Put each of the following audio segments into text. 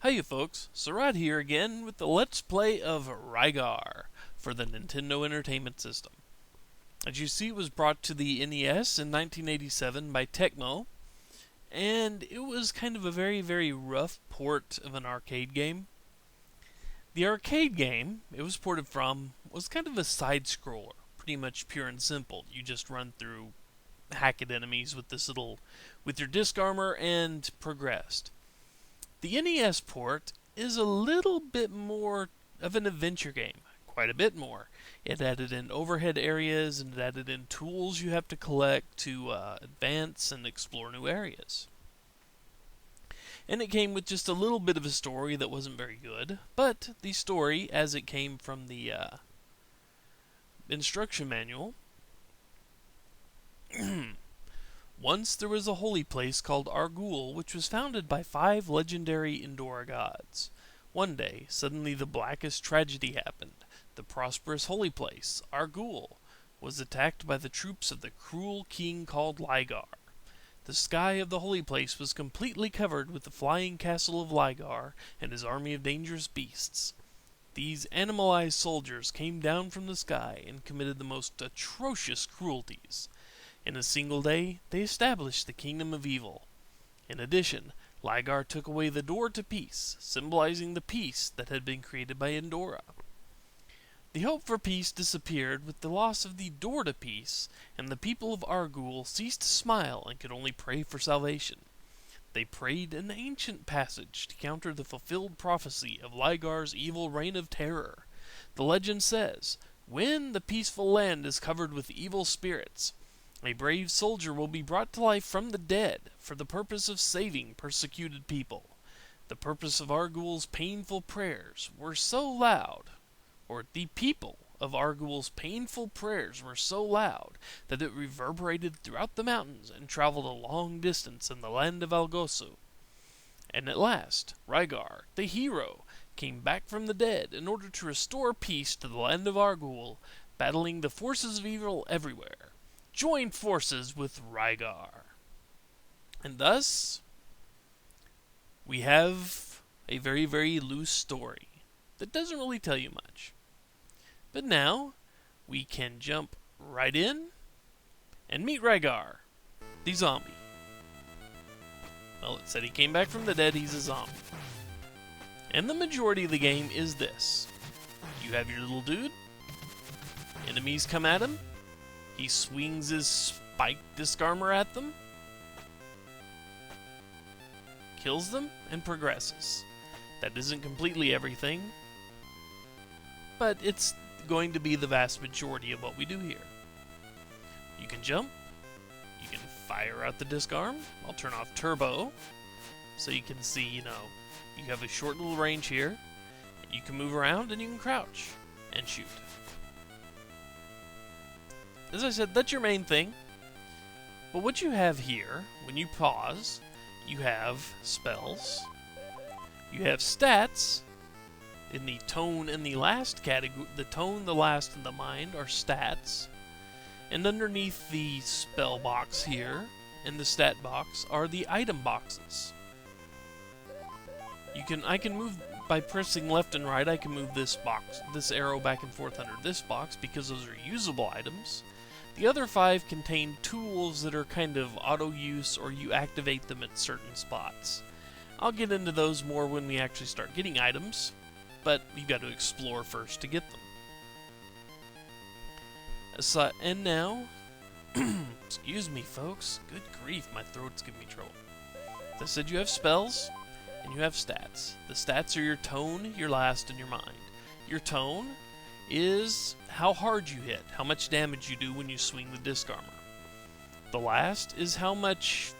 Hiya folks, Sarad here again with the Let's Play of Rygar for the Nintendo Entertainment System. As you see, it was brought to the NES in 1987 by Tecmo, and it was kind of a very rough port of an arcade game. The arcade game it was ported from was kind of a side-scroller, pretty much pure and simple. You just run through hack at enemies with your disc armor and progressed. The NES port is a little bit more of an adventure game, quite a bit more. It added in overhead areas and it added in tools you have to collect to advance and explore new areas. And it came with just a little bit of a story that wasn't very good, but the story, as it came from the instruction manual, once there was a holy place called Argul, which was founded by 5 legendary Endora gods. One day, suddenly the blackest tragedy happened. The prosperous holy place, Argul, was attacked by the troops of the cruel king called Rygar. The sky of the holy place was completely covered with the flying castle of Rygar and his army of dangerous beasts. These animalized soldiers came down from the sky and committed the most atrocious cruelties. In a single day, they established the kingdom of evil. In addition, Rygar took away the door to peace, symbolizing the peace that had been created by Endora. The hope for peace disappeared with the loss of the door to peace, and the people of Argul ceased to smile and could only pray for salvation. They prayed an ancient passage to counter the fulfilled prophecy of Rygar's evil reign of terror. The legend says, "When the peaceful land is covered with evil spirits, a brave soldier will be brought to life from the dead for the purpose of saving persecuted people. The purpose of Argul's painful prayers were so loud, or the people of Argul's painful prayers were so loud that it reverberated throughout the mountains and traveled a long distance in the land of Algosu. And at last, Rygar, the hero, came back from the dead in order to restore peace to the land of Argul, battling the forces of evil everywhere. Join forces with Rygar." And thus, we have a very loose story that doesn't really tell you much. But now, we can jump right in and meet Rygar, the zombie. Well, it said he came back from the dead, he's a zombie. And the majority of the game is this. You have your little dude, enemies come at him, he swings his spiked disc armor at them, kills them, and progresses. That isn't completely everything, but it's going to be the vast majority of what we do here. You can jump, you can fire out the disc arm. I'll turn off turbo, so you can see, you have a short little range here. You can move around and you can crouch and shoot. As I said, that's your main thing. But what you have here, when you pause, you have spells, you have stats. In the tone and the last category, the tone, the last, and the mind are stats. And underneath the spell box here, and the stat box, are the item boxes. I can move by pressing left and right. I can move this arrow back and forth under this box because those are usable items. The other 5 contain tools that are kind of auto-use, or you activate them at certain spots. I'll get into those more when we actually start getting items, but you've got to explore first to get them. And now, excuse me folks, good grief, my throat's giving me trouble. As I said, you have spells, and you have stats. The stats are your tone, your last, and your mind. Your tone is how hard you hit, how much damage you do when you swing the disc armor. The last is how much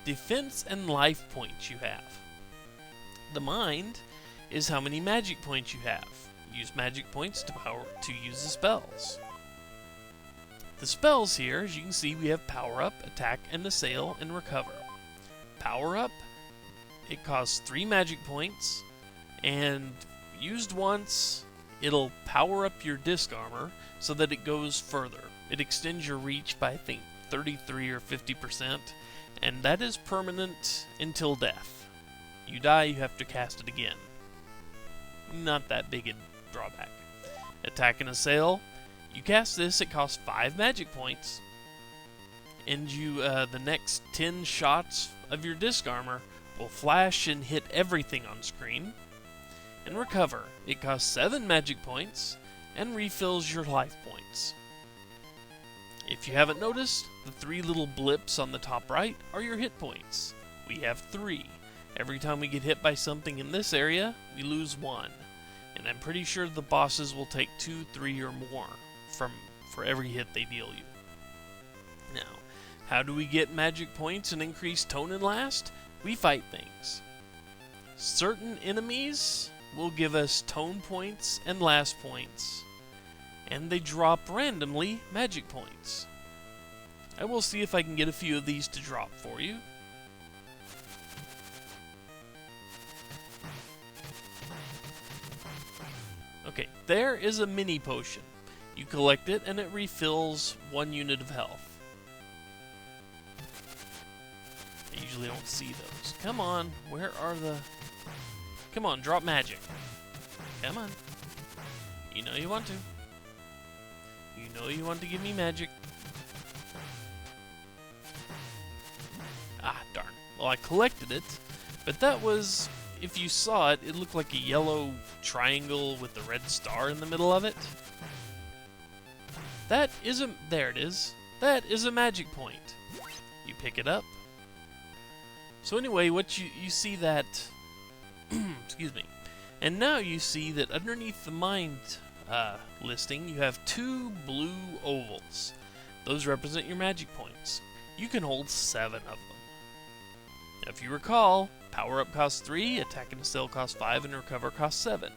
defense and life points you have. The mind is how many magic points you have. Use magic points to use the spells. The spells here, as you can see, we have Power Up, Attack, and Assail, and Recover. Power Up, it costs 3 magic points, and used once, it'll power up your disc armor so that it goes further. It extends your reach by, I think, 33 or 50%, and that is permanent until death. You die, you have to cast it again. Not that big a drawback. Attack and Assail. You cast this, it costs 5 magic points. And the next 10 shots of your disc armor will flash and hit everything on screen. And Recover. It costs 7 magic points and refills your life points. If you haven't noticed, the 3 little blips on the top right are your hit points. We have 3. Every time we get hit by something in this area, we lose 1. And I'm pretty sure the bosses will take 2, 3, or more for every hit they deal you. Now, how do we get magic points and increase tone and last? We fight things. Certain enemies will give us tone points and last points, and they drop randomly magic points. I will see if I can get a few of these to drop for you. Okay, there is a mini potion. You collect it and it refills 1 unit of health. I usually don't see those. Come on, where are the... Come on, drop magic. Come on. You know you want to. You know you want to give me magic. Ah, darn. Well, I collected it, but that was... If you saw it, it looked like a yellow triangle with the red star in the middle of it. That is a... There it is. That is a magic point. You pick it up. So anyway, what you see that... excuse me. And now you see that underneath the mind listing, you have 2 blue ovals. Those represent your magic points. You can hold 7 of them. Now, if you recall, Power Up costs 3, Attack and Assail costs 5, and Recover costs 7.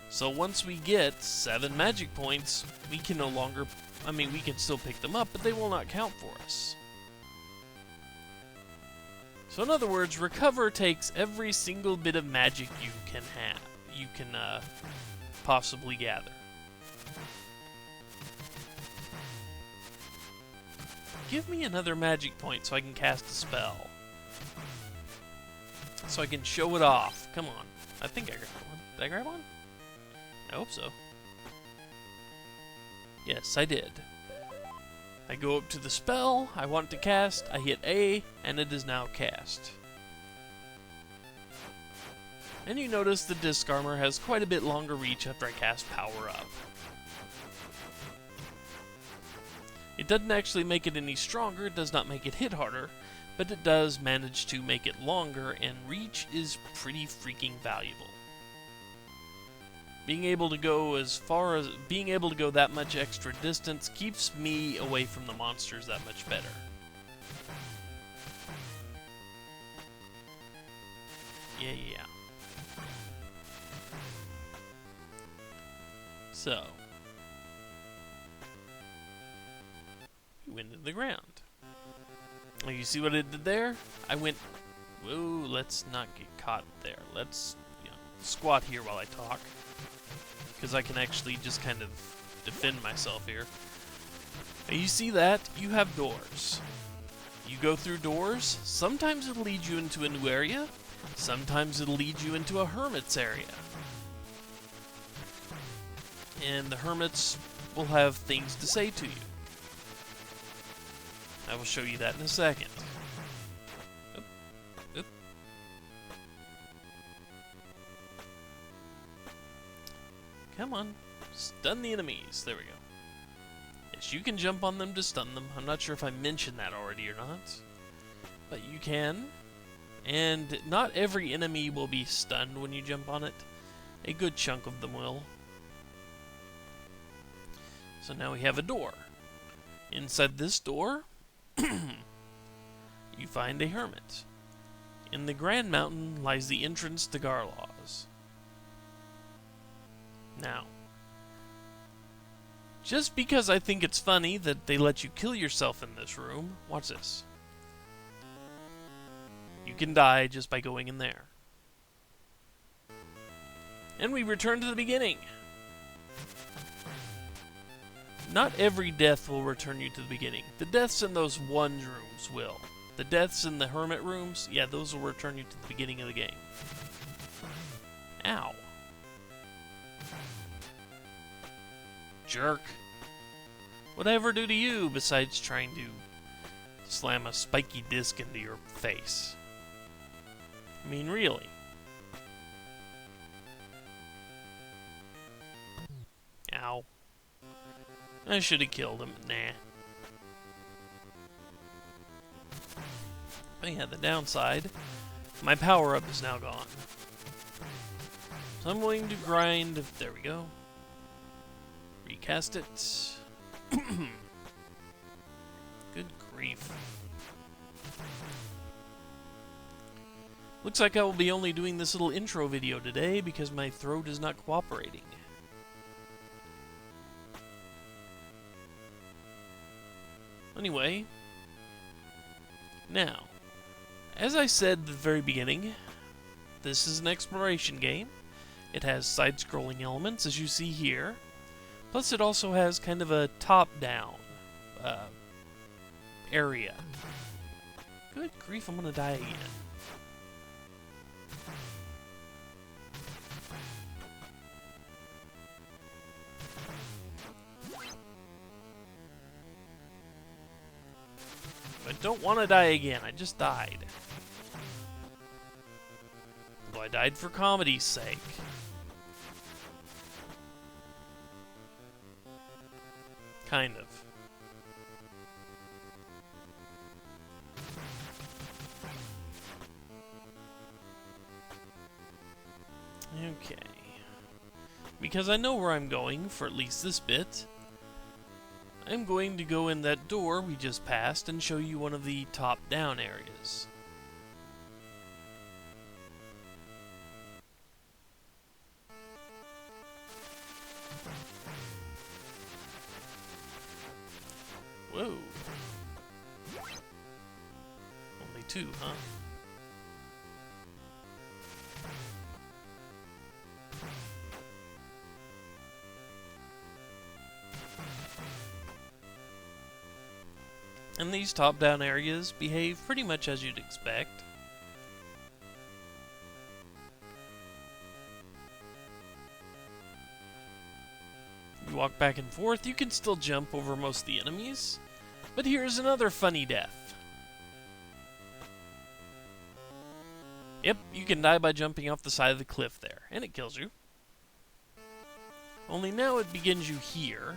So once we get 7 magic points, we can no longer... I mean, we can still pick them up, but they will not count for us. So in other words, Recover takes every single bit of magic you can possibly gather. Give me another magic point so I can cast a spell. So I can show it off. Come on. I think I grabbed one. Did I grab one? I hope so. Yes, I did. I go up to the spell I want to cast, I hit A, and it is now cast. And you notice the disc armor has quite a bit longer reach after I cast Power Up. It doesn't actually make it any stronger, it does not make it hit harder, but it does manage to make it longer, and reach is pretty freaking valuable. Being able to go that much extra distance keeps me away from the monsters that much better. Yeah. So, we went into the ground. Oh, you see what I did there? I went, whoa, let's not get caught there. Let's, squat here while I talk. Because I can actually just kind of defend myself here. Now you see that? You have doors. You go through doors, sometimes it'll lead you into a new area, sometimes it'll lead you into a hermit's area. And the hermits will have things to say to you. I will show you that in a second. Oop. Come on. Stun the enemies. There we go. Yes, you can jump on them to stun them. I'm not sure if I mentioned that already or not. But you can. And not every enemy will be stunned when you jump on it. A good chunk of them will. So now we have a door. Inside this door, you find a hermit. In the Grand Mountain lies the entrance to Garlaws. Now, just because I think it's funny that they let you kill yourself in this room, watch this. You can die just by going in there. And we return to the beginning. Not every death will return you to the beginning. The deaths in those one rooms will. The deaths in the hermit rooms, yeah, those will return you to the beginning of the game. Ow. Jerk. What'd I ever do to you besides trying to slam a spiky disc into your face? I mean, really. Ow. I should have killed him. Nah. But yeah, the downside, my power-up is now gone. So I'm going to grind. There we go. Recast it. Good grief. Looks like I will be only doing this little intro video today because my throat is not cooperating. Anyway, now, as I said at the very beginning, this is an exploration game. It has side-scrolling elements, as you see here. Plus, it also has kind of a top-down area. Good grief, I'm gonna die again. I don't want to die again. I just died. Although I died for comedy's sake. Kind of. Okay. Because I know where I'm going, for at least this bit, I'm going to go in that door we just passed and show you one of the top-down areas. Whoa. Only two, huh? And these top-down areas behave pretty much as you'd expect. You walk back and forth, you can still jump over most of the enemies. But here's another funny death. Yep, you can die by jumping off the side of the cliff there, and it kills you. Only now it begins you here.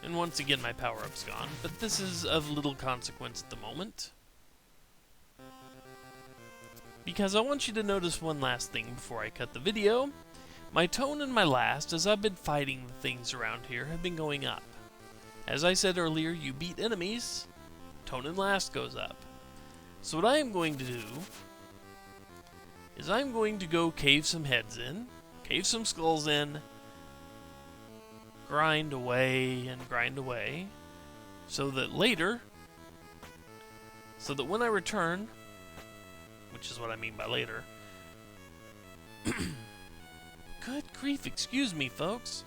And once again, my power-up's gone, but this is of little consequence at the moment. Because I want you to notice one last thing before I cut the video. My tone and my last, as I've been fighting the things around here, have been going up. As I said earlier, you beat enemies, tone and last goes up. So what I am going to do is I'm going to go cave some heads in, cave some skulls in, grind away and grind away, so that later, so that when I return, which is what I mean by later, good grief, excuse me folks,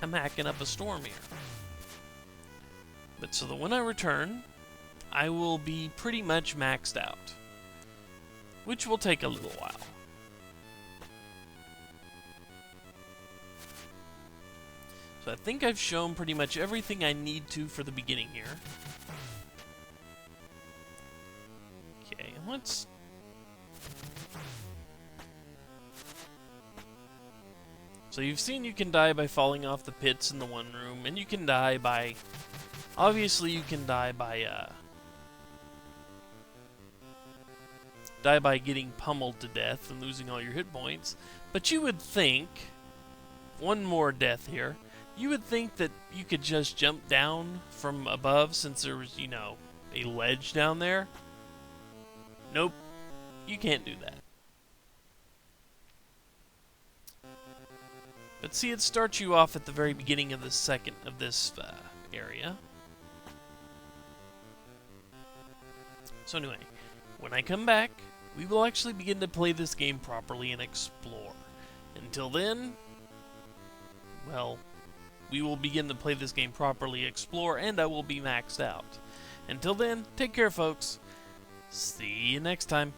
I'm hacking up a storm here. But so that when I return, I will be pretty much maxed out, which will take a little while. So I think I've shown pretty much everything I need to for the beginning here. Okay, let's... So you've seen you can die by falling off the pits in the one room, and you can die by... Obviously you can die by getting pummeled to death and losing all your hit points. But you would think... One more death here. You would think that you could just jump down from above since there was, you know, a ledge down there. Nope. You can't do that. But see, it starts you off at the very beginning of this area. So anyway, when I come back, we will actually begin to play this game properly and explore. Until then, well... We will begin to play this game properly, explore, and I will be maxed out. Until then, take care, folks. See you next time.